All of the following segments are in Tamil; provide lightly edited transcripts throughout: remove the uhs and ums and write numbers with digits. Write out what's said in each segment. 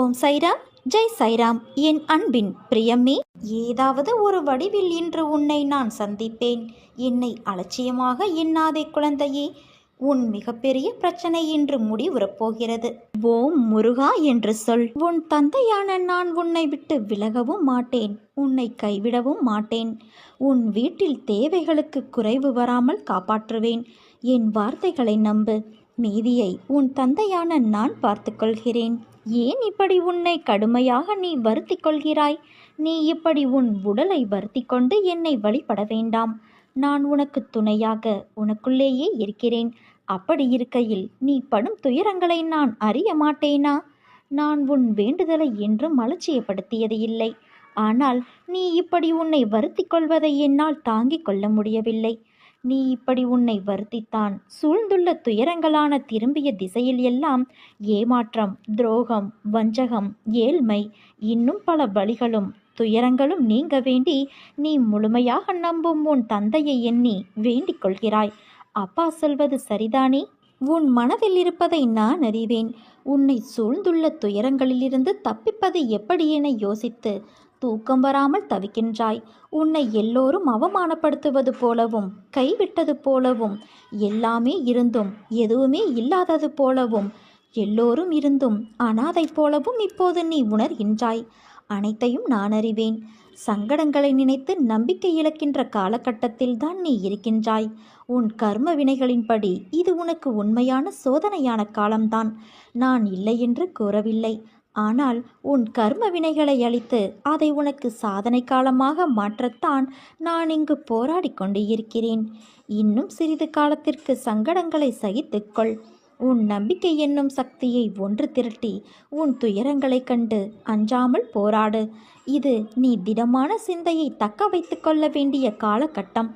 ஓம் சைராம், ஜெய் சைராம். என் அன்பின் பிரியமே, ஏதாவது ஒரு வடிவில் இன்று உன்னை நான் சந்திப்பேன். என்னை அலட்சியமாக எண்ணாதே குழந்தையே. உன் மிகப்பெரிய பிரச்சனை இன்று முடிவுறப் போகிறது. ஓம் முருகா என்று சொல். உன் தந்தையான நான் உன்னை விட்டு விலகவும் மாட்டேன், உன்னை கைவிடவும் மாட்டேன். உன் வீட்டில் தேவைகளுக்கு குறைவு வராமல் காப்பாற்றுவேன். என் வார்த்தைகளை நம்பு. மீதியை உன் தந்தையான நான் பார்த்து கொள்கிறேன். ஏன் இப்படி உன்னை கடுமையாக நீ வருத்தி கொள்கிறாய்? நீ இப்படி உன் உடலை வருத்தி கொண்டு என்னை வழிபட வேண்டாம். நான் உனக்கு துணையாக உனக்குள்ளேயே இருக்கிறேன். அப்படி இருக்கையில் நீ படும் துயரங்களை நான் அறிய மாட்டேனா? நான் உன் வேண்டுதலை என்றும் அலட்சியப்படுத்தியது இல்லை. ஆனால் நீ இப்படி உன்னை வருத்தி கொள்வதை என்னால் தாங்கிக் கொள்ள முடியவில்லை. நீ இப்படி உன்னை வருத்தித்தான் சூழ்ந்துள்ள துயரங்களான திரும்பிய திசையில் எல்லாம் ஏமாற்றம், துரோகம், வஞ்சகம், ஏழ்மை, இன்னும் பல வழிகளும் துயரங்களும் நீங்க வேண்டி நீ முழுமையாக நம்பும் உன் தந்தையை எண்ணி வேண்டிக் கொள்கிறாய். அப்பா சொல்வது சரிதானே? உன் மனதில் இருப்பதை நான் அறிவேன். உன்னை சூழ்ந்துள்ள துயரங்களிலிருந்து தப்பிப்பது எப்படி என யோசித்து தூக்கம் வராமல் தவிக்கின்றாய். உன்னை எல்லோரும் அவமானப்படுத்துவது போலவும், கைவிட்டது போலவும், எல்லாமே இருந்தும் எதுவுமே இல்லாதது போலவும், எல்லோரும் இருந்தும் அனாதை போலவும் இப்போது நீ உணர்கின்றாய். அனைத்தையும் நான் அறிவேன். சங்கடங்களை நினைத்து நம்பிக்கை இழக்கின்ற காலகட்டத்தில் தான் நீ இருக்கின்றாய். உன் கர்ம வினைகளின்படி இது உனக்கு உண்மையான சோதனையான காலம்தான். நான் இல்லை என்று கூறவில்லை. ஆனால் உன் கர்ம வினைகளை அழித்து அதை உனக்கு சாதனை காலமாக மாற்றத்தான் நான் இங்கு போராடி கொண்டு இருக்கிறேன். இன்னும் சிறிது காலத்திற்கு சங்கடங்களை சகித்துக்கொள். உன் நம்பிக்கை என்னும் சக்தியை ஒன்று திரட்டி உன் துயரங்களை கண்டு அஞ்சாமல் போராடு. இது நீ திடமான சிந்தையை தக்க வைத்து கொள்ள வேண்டிய காலகட்டம்.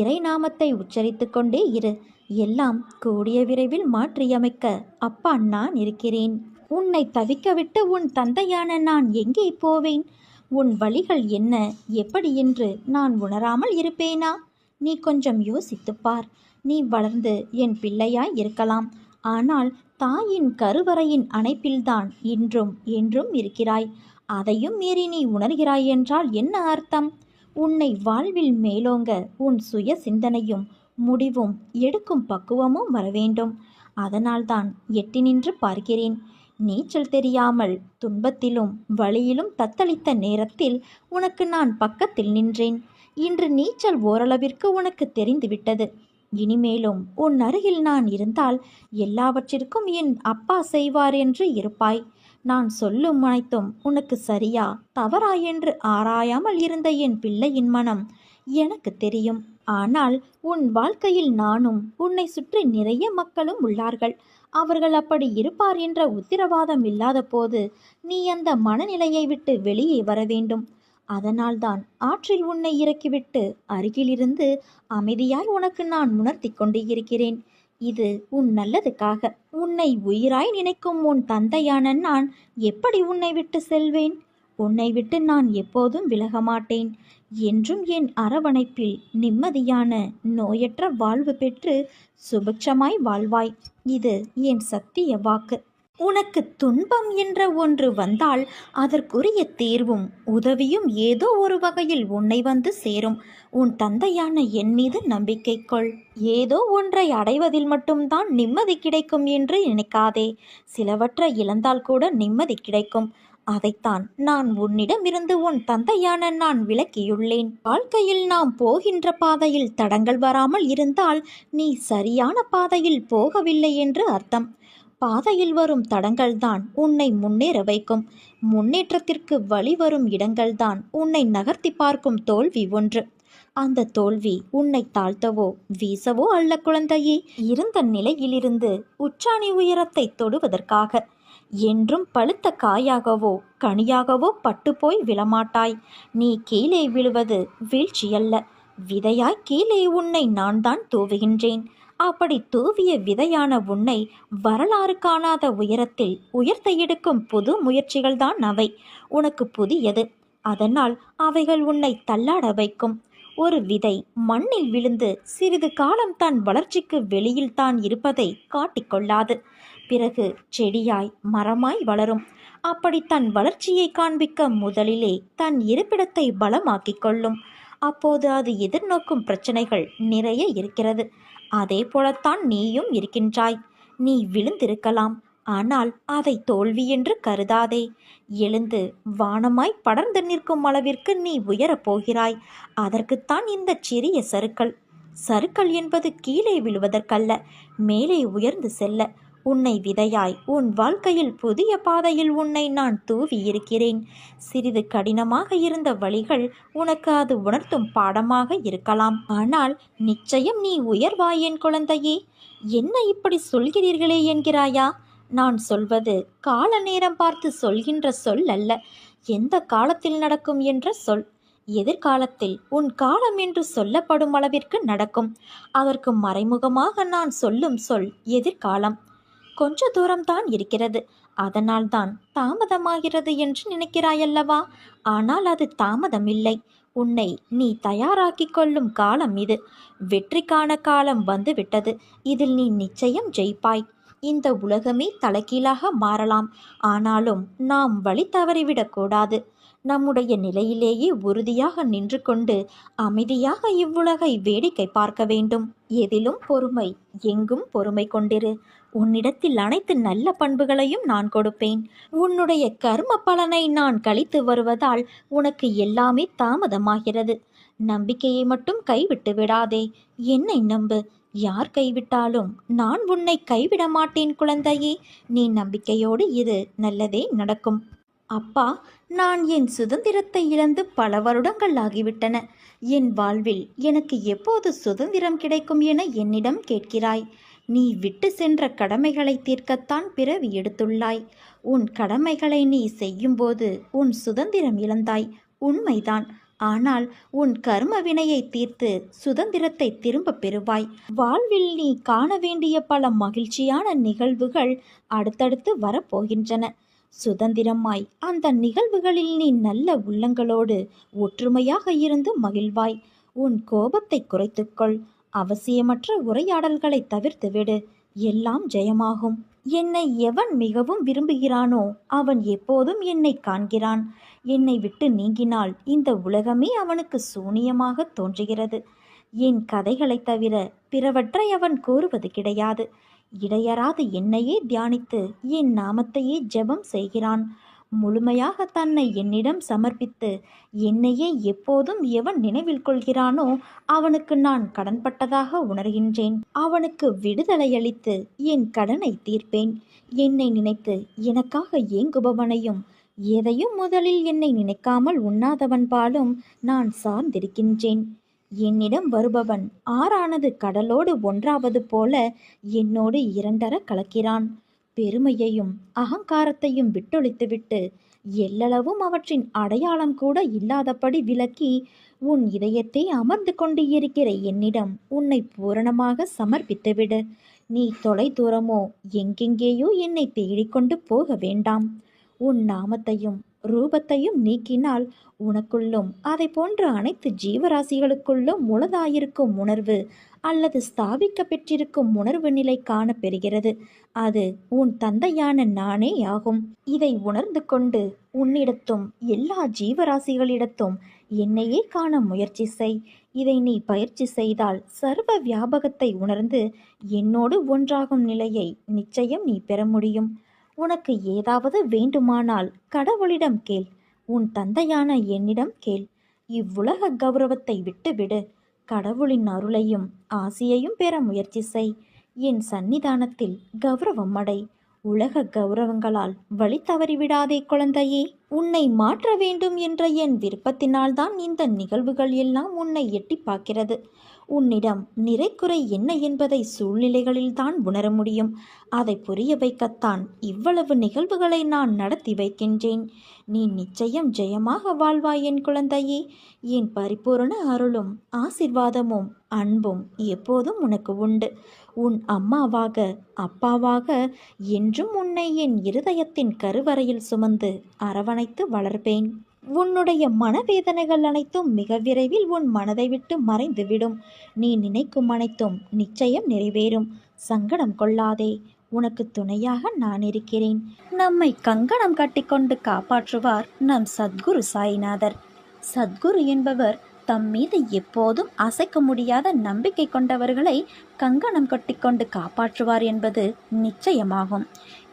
இறை நாமத்தை உச்சரித்து கொண்டே இரு. எல்லாம் கூடிய விரைவில் மாற்றியமைக்க அப்பா நான் இருக்கிறேன். உன்னை தவிக்கவிட்டு உன் தந்தையான நான் எங்கே போவேன்? உன் வழிகள் என்ன, எப்படி என்று நான் உணராமல் இருப்பேனா? நீ கொஞ்சம் யோசித்துப்பார். நீ வளர்ந்து என் பிள்ளையாய் இருக்கலாம். ஆனால் தாயின் கருவறையின் அணைப்பில்தான் இன்றும் என்றும் இருக்கிறாய். அதையும் மீறி நீ உணர்கிறாய் என்றால் என்ன அர்த்தம்? உன்னை வாழ்வில் மேலோங்க உன் சுய சிந்தனையும் முடிவும் எடுக்கும் பக்குவமும் வரவேண்டும். அதனால்தான் எட்டி நின்று பார்க்கிறேன். நீச்சல் தெரியாமல் துன்பத்திலும் வழியிலும் தத்தளித்த நேரத்தில் உனக்கு நான் பக்கத்தில் நின்றேன். இன்று நீச்சல் ஓரளவிற்கு உனக்கு தெரிந்துவிட்டது. இனிமேலும் உன் அருகில் நான் இருந்தால் எல்லாவற்றிற்கும் என் அப்பா செய்வார் என்று இருப்பாய். நான் சொல்லும் அனைத்தும் உனக்கு சரியா தவறா என்று ஆராயாமல் இருந்த என் பிள்ளையின் மனம் எனக்கு தெரியும். ஆனால் உன் வாழ்க்கையில் நானும் உன்னை சுற்றி நிறைய மக்களும் உள்ளார்கள். அவர்கள் அப்படி இருப்பார் என்ற உத்தரவாதம் இல்லாத போது நீ அந்த மனநிலையை விட்டு வெளியே வர வேண்டும். அதனால்தான் ஆற்றில் உன்னை இறக்கிவிட்டு அருகிலிருந்து அமைதியாய் உனக்கு நான் உணர்த்தி கொண்டு இருக்கிறேன். இது உன் நல்லதுக்காக. உன்னை உயிராய் நினைக்கும் உன் தந்தையான நான் எப்படி உன்னை விட்டு செல்வேன்? உன்னை விட்டு நான் எப்போதும் விலக மாட்டேன். என்றும் என் அரவணைப்பில் நிம்மதியான நோயற்ற வாழ்வு பெற்று சுபிட்சமாய் வாழ்வாய். இது என் சத்திய வாக்கு. உனக்கு துன்பம் என்ற ஒன்று வந்தால் அதற்குரிய தீர்வும் உதவியும் ஏதோ ஒரு வகையில் உன்னை வந்து சேரும். உன் தந்தையான என் மீது நம்பிக்கை கொள். ஏதோ ஒன்றை அடைவதில் மட்டும்தான் நிம்மதி கிடைக்கும் என்று நினைக்காதே. சிலவற்றை இழந்தால் கூட நிம்மதி கிடைக்கும். அதைத்தான் நான் உன்னிடமிருந்து உன் தந்தையான நான் விலக்கியுள்ளேன். வாழ்க்கையில் நாம் போகின்ற பாதையில் தடங்கள் வராமல் இருந்தால் நீ சரியான பாதையில் போகவில்லை என்று அர்த்தம். பாதையில் வரும் தடங்கள்தான் உன்னை முன்னேற வைக்கும். முன்னேற்றத்திற்கு வழிவரும் இடங்கள்தான் உன்னை நகர்த்தி பார்க்கும் தோல்வி ஒன்று. அந்த தோல்வி உன்னை தாழ்த்தவோ வீசவோ அல்ல குழந்தையே. இருந்த நிலையிலிருந்து உச்சாணி உயரத்தை தொடுவதற்காக. என்றும் பழுத்த காயாகவோ கனியாகவோ பட்டு போய் விழமாட்டாய். நீ கீழே விழுவது வீழ்ச்சியல்ல, விதையாய் கீழே உன்னை நான் தான் தூவுகின்றேன். அப்படி தூவிய விதையான உன்னை வரலாறு காணாத உயரத்தில் உயர்த்த எடுக்கும் புது முயற்சிகள்தான் அவை. உனக்கு புதியது. அதனால் அவைகள் உன்னை தள்ளாட வைக்கும். ஒரு விதை மண்ணில் விழுந்து சிறிது காலம் தன் வளர்ச்சிக்கு வெளியில் தான் இருப்பதை காட்டிக்கொள்ளாது. பிறகு செடியாய் மரமாய் வளரும். அப்படி தன் வளர்ச்சியை காண்பிக்க முதலிலே தன் இருப்பிடத்தை பலமாக்கிக் கொள்ளும். அப்போது அது எதிர்நோக்கும் பிரச்சனைகள் நிறைய இருக்கிறது. அதே போலத்தான் நீயும் இருக்கின்றாய். நீ விழுந்திருக்கலாம், ஆனால் அதை தோல்வி என்று கருதாதே. எழுந்து வானமாய் படர்ந்து நிற்கும் அளவிற்கு நீ உயரப் போகிறாய். அதற்குத்தான் இந்த சிறிய சறுக்கல். சறுக்கல் என்பது கீழே விழுவதற்கல்ல, மேலே உயர்ந்து செல்ல. உன்னை விதையாய் உன் வாழ்க்கையில் புதிய பாதையில் உன்னை நான் தூவி இருக்கிறேன். சிறிது கடினமாக இருந்த வழிகள் உனக்கு அது உணர்த்தும் பாடமாக இருக்கலாம். ஆனால் நிச்சயம் நீ உயர்வாய் என் குழந்தையே. என்ன இப்படி சொல்கிறீர்களே என்கிறாயா? நான் சொல்வது கால நேரம் பார்த்து சொல்கின்ற சொல் அல்ல, எந்த காலத்தில் நடக்கும் என்ற சொல். எதிர்காலத்தில் உன் காலம் என்று சொல்லப்படும் அளவிற்கு நடக்கும். அதற்கு மறைமுகமாக நான் சொல்லும் சொல் எதிர்காலம். கொஞ்ச தூரம்தான் இருக்கிறது, அதனால்தான் தாமதமாகிறது என்று நினைக்கிறாயல்லவா? ஆனால் அது தாமதமில்லை. உன்னை நீ தயாராக்கிக் கொள்ளும் காலம் இது. வெற்றிக்கான காலம் வந்துவிட்டது. இதில் நீ நிச்சயம் ஜெயிப்பாய். இந்த உலகமே தலைகீழாக மாறலாம், ஆனாலும் நாம் வழி தவறிவிடக்கூடாது. நம்முடைய நிலையிலேயே உறுதியாக நின்று கொண்டு அமைதியாக இவ்வுலகை வேடிக்கை பார்க்க வேண்டும். எதிலும் பொறுமை, எங்கும் பொறுமை கொண்டிரு. உன்னிடத்தில் அனைத்து நல்ல பண்புகளையும் நான் கொடுப்பேன். உன்னுடைய கர்ம பலனை நான் கழித்து வருவதால் உனக்கு எல்லாமே தாமதமாகிறது. நம்பிக்கையை மட்டும் கைவிட்டு விடாதே. என்னை நம்பு. யார் கைவிட்டாலும் நான் உன்னை கைவிட மாட்டேன் குழந்தையே. நீ நம்பிக்கையோடு இரு, நல்லதே நடக்கும். அப்பா, நான் என் சுதந்திரத்தை இழந்து பல வருடங்கள் ஆகிவிட்டன. என் வாழ்வில் எனக்கு எப்போது சுதந்திரம் கிடைக்கும் என என்னிடம் கேட்கிறாய். நீ விட்டு சென்ற கடமைகளை தீர்க்கத்தான் பிறவி எடுத்துள்ளாய். உன் கடமைகளை நீ செய்யும்போது உன் சுதந்திரம் இழந்தாய், உண்மைதான். ஆனால் உன் கர்ம வினையை தீர்த்து சுதந்திரத்தை திரும்ப பெறுவாய். வாழ்வில் நீ காண வேண்டிய பல மகிழ்ச்சியான நிகழ்வுகள் அடுத்தடுத்து வரப்போகின்றன. சுதந்திரமாய் அந்த நிகழ்வுகளில் நீ நல்ல உள்ளங்களோடு ஒற்றுமையாக இருந்து மகிழ்வாய். உன் கோபத்தை குறைத்துக்கொள். அவசியமற்ற உரையாடல்களை தவிர்த்துவிடு. எல்லாம் ஜெயமாகும். என்னை எவன் மிகவும் விரும்புகிறானோ அவன் எப்போதும் என்னை காண்கிறான். என்னை விட்டு நீங்கினால் இந்த உலகமே அவனுக்கு சூனியமாக தோன்றுகிறது. என் கதைகளைத் தவிர பிறவற்றை அவன் கூறுவது கிடையாது. இடையறாது என்னையே தியானித்து என் நாமத்தையே ஜெபம் செய்கிறான். முழுமையாக தன்னை என்னிடம் சமர்ப்பித்து என்னையே எப்போதும் எவன் நினைவில் கொள்கிறானோ அவனுக்கு நான் கடன்பட்டதாக உணர்கின்றேன். அவனுக்கு விடுதலை அளித்து என் கடனை தீர்ப்பேன். என்னை நினைத்து எனக்காக ஏங்குபவனையும் எதையும் முதலில் என்னை நினைக்காமல் உண்ணாதவன் பாலும் நான் சார்ந்திருக்கின்றேன். என்னிடம் வருபவன் ஆறானது கடலோடு ஒன்றாவது போல என்னோடு இரண்டர கலக்கிறான். பெருமையையும் அகங்காரத்தையும் விட்டொழித்துவிட்டு எல்லளவும் அவற்றின் அடையாளம் கூட இல்லாதபடி விலக்கி உன் இதயத்தை அமர்ந்து கொண்டு இருக்கிற என்னிடம் உன்னை பூரணமாக சமர்ப்பித்துவிடு. நீ தொலை தூரமோ எங்கெங்கேயோ என்னை தேடிக்கொண்டு போக வேண்டாம். உன் நாமத்தையும் ரூபத்தையும் நீக்கினால் உனக்குள்ளும் அதை போன்ற அனைத்து ஜீவராசிகளுக்குள்ளும் உளதாயிருக்கும் உணர்வு அல்லது ஸ்தாபிக்க பெற்றிருக்கும் உணர்வு நிலை காண பெறுகிறது. அது உன் தந்தையான நானே ஆகும். இதை உணர்ந்து கொண்டு உன்னிடத்தும் எல்லா ஜீவராசிகளிடத்தும் என்னையே காண முயற்சி செய். இதை நீ பயிற்சி செய்தால் சர்வ வியாபகத்தை உணர்ந்து என்னோடு ஒன்றாகும் நிலையை நிச்சயம் நீ பெற முடியும். உனக்கு ஏதாவது வேண்டுமானால் கடவுளிடம் கேள். உன் தந்தையான என்னிடம் கேள். இவ்வுலக கௌரவத்தை விட்டுவிடு. கடவுளின் அருளையும் ஆசியையும் பெற முயற்சி செய். என் சந்நிதானத்தில் கௌரவம் அடை. உலக கௌரவங்களால் வழி தவறிவிடாதே குழந்தையே. உன்னை மாற்ற வேண்டும் என்ற என் விருப்பத்தினால்தான் இந்த நிகழ்வுகள் எல்லாம் உன்னை எட்டி பார்க்கிறது. உன்னிடம் நிறைக்குறை என்ன என்பதை சூழ்நிலைகளில்தான் உணர முடியும். அதை புரிய வைக்கத்தான் இவ்வளவு நிகழ்வுகளை நான் நடத்தி வைக்கின்றேன். நீ நிச்சயம் ஜெயமாக வாழ்வாய் என் குழந்தையே. என் பரிபூரண அருளும் ஆசிர்வாதமும் அன்பும் எப்போதும் உனக்கு உண்டு. உன் அம்மாவாக அப்பாவாக என்றும் உன்னை என் இருதயத்தின் கருவறையில் சுமந்து அரவணைத்து வளர்ப்பேன். உன்னுடைய மனவேதனைகள் அனைத்தும் மிக விரைவில் உன் மனதை விட்டு மறைந்துவிடும். நீ நினைக்கும் அனைத்தும் நிச்சயம் நிறைவேறும். சங்கடம் கொள்ளாதே. உனக்கு துணையாக நான் இருக்கிறேன். நம்மை கங்கணம் கட்டிக்கொண்டு காப்பாற்றுவார் நம் சத்குரு சாய்நாதர். சத்குரு என்பவர் தம் மீது எப்போதும் அசைக்க முடியாத நம்பிக்கை கொண்டவர்களை கங்கணம் கட்டிக்கொண்டு காப்பாற்றுவார் என்பது நிச்சயமாகும்.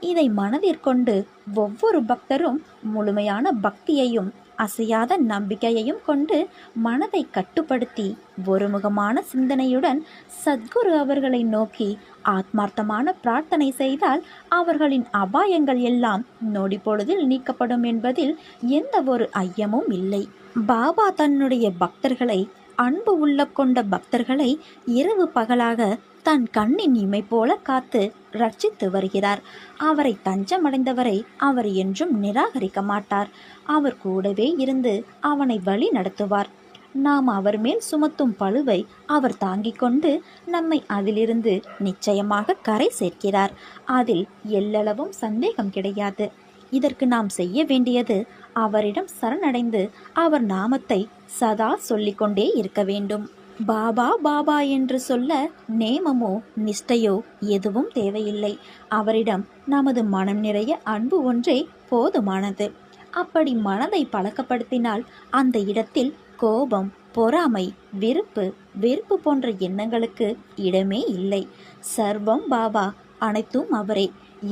இதை மனதிற்கொண்டு ஒவ்வொரு பக்தரும் முழுமையான பக்தியையும் அசையாத நம்பிக்கையையும் கொண்டு மனதை கட்டுப்படுத்தி ஒருமுகமான சிந்தனையுடன் சத்குரு அவர்களை நோக்கி ஆத்மார்த்தமான பிரார்த்தனை செய்தால் அவர்களின் அபாயங்கள் எல்லாம் நொடி பொழுதில் நீக்கப்படும் என்பதில் எந்த ஒரு ஐயமும் இல்லை. பாபா தன்னுடைய பக்தர்களை, அன்பு உள்ள கொண்ட பக்தர்களை இரவு பகலாக தன் கண்ணின் இமை போல காத்து ரட்சித்து வருகிறார். அவரை தஞ்சமடைந்தவரை அவர் என்றும் நிராகரிக்க மாட்டார். அவர் கூடவே இருந்து அவனை வழி நடத்துவார். நாம் அவர் மேல் சுமத்தும் பளுவை அவர் தாங்கிக் கொண்டு நம்மை அதிலிருந்து நிச்சயமாக கரை சேர்க்கிறார். அதில் எல்லளவும் சந்தேகம் கிடையாது. இதற்கு நாம் செய்ய வேண்டியது அவரிடம் சரணடைந்து அவர் நாமத்தை சதா சொல்லிக்கொண்டே இருக்க வேண்டும். பாபா பாபா என்று சொல்ல நேமமோ நிஷ்டையோ எதுவும் தேவையில்லை. அவரிடம் நமது மனம் நிறைய அன்பு ஒன்றே போதுமானது. அப்படி மனதை பழக்கப்படுத்தினால் அந்த இடத்தில் கோபம், பொறாமை, வெறுப்பு போன்ற எண்ணங்களுக்கு இடமே இல்லை. சர்வம் பாபா, அனைத்தும் அவரே.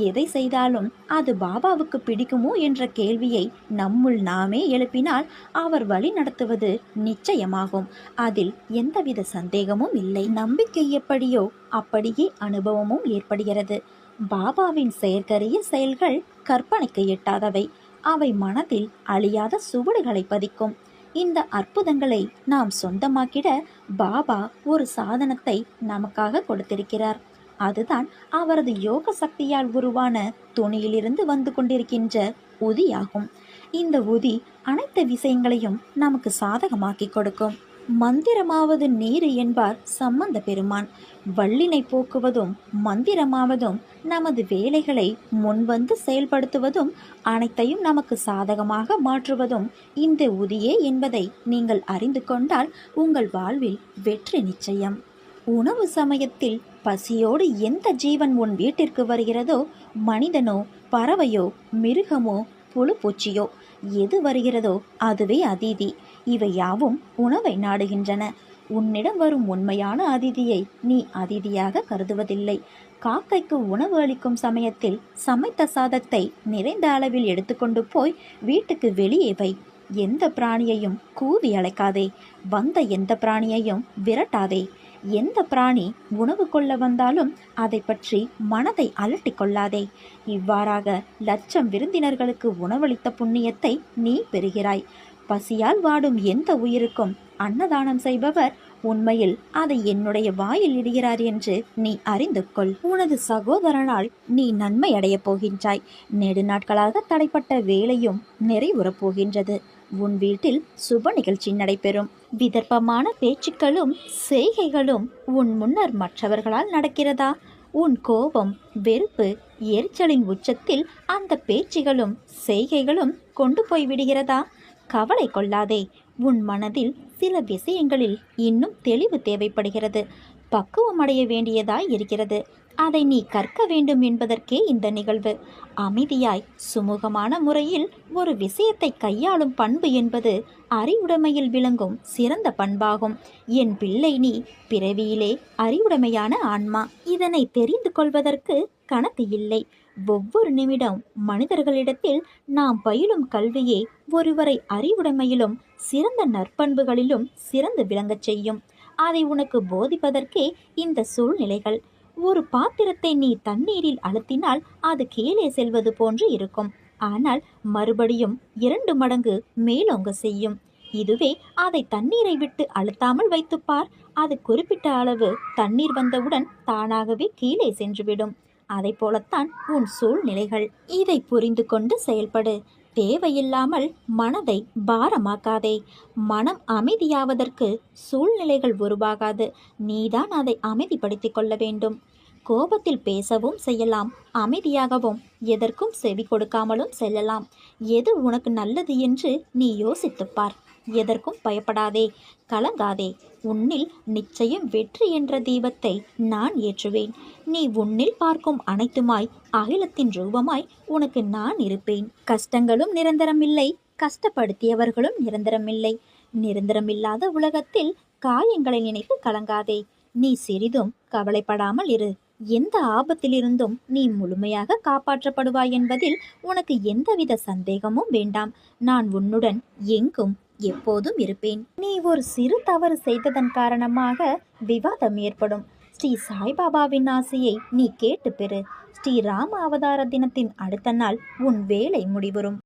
எதை செய்தாலும் அது பாபாவுக்கு பிடிக்குமோ என்ற கேள்வியை நம்முள் நாமே எழுப்பினால் அவர் வழி நடத்துவது நிச்சயமாகும். அதில் எந்தவித சந்தேகமும் இல்லை. நம்பிக்கை எப்படியோ அப்படியே அனுபவமும் ஏற்படுகிறது. பாபாவின் செயற்கரிய செயல்கள் கற்பனைக்கு எட்டாதவை. அவை மனதில் அழியாத சுவடுகளை பதிக்கும். இந்த அற்புதங்களை நாம் சொந்தமாக்கிட பாபா ஒரு சாதனத்தை நமக்காக கொடுத்திருக்கிறார். அதுதான் அவரது யோக சக்தியால் உருவான துணியிலிருந்து வந்து கொண்டிருக்கின்ற உதியாகும். இந்த உதி அனைத்து விஷயங்களையும் நமக்கு சாதகமாக்கி கொடுக்கும். மந்திரமாவது நீர் என்பார் சம்பந்த பெருமான். வல்லினை போக்குவதும் மந்திரமாவதும் நமது வேலைகளை முன்வந்து செயல்படுத்துவதும் அனைத்தையும் நமக்கு சாதகமாக மாற்றுவதும் இந்த உதியே என்பதை நீங்கள் அறிந்து கொண்டால் உங்கள் வாழ்வில் வெற்றி நிச்சயம். உணவு சமயத்தில் பசியோடு எந்த ஜீவன் உன் வீட்டிற்கு வருகிறதோ, மனிதனோ பறவையோ மிருகமோ புழுப்பூச்சியோ எது வருகிறதோ அதுவே அதிதி. இவை யாவும் உணவை நாடுகின்றன. உன்னிடம் வரும் உண்மையான அதிதியை நீ அதிதியாக கருதுவதில்லை. காக்கைக்கு உணவு அளிக்கும் சமயத்தில் சமைத்த சாதத்தை நிறைந்த அளவில் எடுத்துக்கொண்டு போய் வீட்டுக்கு வெளியே வை. எந்த பிராணியையும் கூவி அழைக்காதே. வந்த எந்த பிராணியையும் விரட்டாதே. எந்த பிராணி உணவு கொள்ள வந்தாலும் அதை பற்றி மனதை அலட்டிக் கொள்ளாதே. இவ்வாறாக லட்சம் விருந்தினர்களுக்கு உணவளித்த புண்ணியத்தை நீ பெறுகிறாய். பசியால் வாடும் எந்த உயிருக்கும் அன்னதானம் செய்பவர் உண்மையில் அதை என்னுடைய வாயில் இடுகிறார் என்று நீ அறிந்து கொள். உனது சகோதரனால் நீ நன்மை அடையப் போகின்றாய். நெடுநாட்களாக தடைப்பட்ட வேலையும் நிறைவுறப் போகின்றது. உன் வீட்டில் சுப நிகழ்ச்சி நடைபெறும். விதர்ப்பமான பேச்சுக்களும் செய்கைகளும் உன் முன்னர் மற்றவர்களால் நடக்கிறதா? உன் கோபம், வெறுப்பு, எரிச்சலின் உச்சத்தில் அந்த பேச்சுகளும் செய்கைகளும் கொண்டு போய் விடுகிறதா? கவலை கொள்ளாதே. உன் மனதில் சில விஷயங்களில் இன்னும் தெளிவு தேவைப்படுகிறது. பக்குவம் அடைய வேண்டியதாய் இருக்கிறது. அதை நீ கற்க வேண்டும் என்பதற்கே இந்த நிகழ்வு. அமைதியாய் சுமூகமான முறையில் ஒரு விஷயத்தை கையாளும் பண்பு என்பது அறிவுடைமையில் விளங்கும் சிறந்த பண்பாகும். என் பிள்ளை, நீ பிறவியிலே அறிவுடைமையான ஆன்மா. இதனை தெரிந்து கொள்வதற்கு கணக்கு இல்லை. ஒவ்வொரு நிமிடம் மனிதர்களிடத்தில் நாம் பயிலும் கல்வியே ஒருவரை அறிவுடைமையிலும் சிறந்த நற்பண்புகளிலும் சிறந்து விளங்கச் செய்யும். அதை உனக்கு போதிப்பதற்கே இந்த சூழ்நிலைகள். ஒரு பாத்திரத்தை நீ தண்ணீரில் அழுத்தினால் அது கீழே செல்வது போன்று இருக்கும். ஆனால் மறுபடியும் 2 மடங்கு மேலோங்க செய்யும். இதுவே அதை தண்ணீரை விட்டு அழுத்தாமல் வைத்துப்பார். அது குறிப்பிட்ட அளவு தண்ணீர் வந்தவுடன் தானாகவே கீழே சென்றுவிடும். அதை போலத்தான் உன் சூழ்நிலைகள். இதை புரிந்து கொண்டு செயல்படு. தேவையில்லாமல் மனதை பாரமாக்காதே. மனம் அமைதியாவதற்கு சூழ்நிலைகள் உருவாகாது. நீதான் அதை அமைதிப்படுத்திக் கொள்ள வேண்டும். கோபத்தில் பேசவும் செய்யலாம், அமைதியாகவும் எதற்கும் செவி கொடுக்காமலும் செல்லலாம். எது உனக்கு நல்லது என்று நீ யோசித்துப்பார். எதற்கும் பயப்படாதே, கலங்காதே. உன்னில் நிச்சயம் வெற்றி என்ற தீபத்தை நான் ஏற்றுவேன். நீ உன்னில் பார்க்கும் அனைத்துமாய் அகிலத்தின் ரூபமாய் உனக்கு நான் இருப்பேன். கஷ்டங்களும் நிரந்தரமில்லை, கஷ்டப்படுத்தியவர்களும் நிரந்தரமில்லை. நிரந்தரமில்லாத உலகத்தில் காயங்களை நினைத்து கலங்காதே. நீ சிறிதும் கவலைப்படாமல் இரு. எந்த ஆபத்திலிருந்தும் நீ முழுமையாக காப்பாற்றப்படுவாய் என்பதில் உனக்கு எந்தவித சந்தேகமும் வேண்டாம். நான் உன்னுடன் எங்கும் எப்போதும் இருப்பேன். நீ ஒரு சிறு தவறு செய்ததன் காரணமாக விவாதம் ஏற்படும். ஸ்ரீ சாய்பாபாவின் ஆசையை நீ கேட்டு பெறு. ஸ்ரீ ராம அவதார தினத்தின் அடுத்த நாள் உன் வேலை முடிவரும்.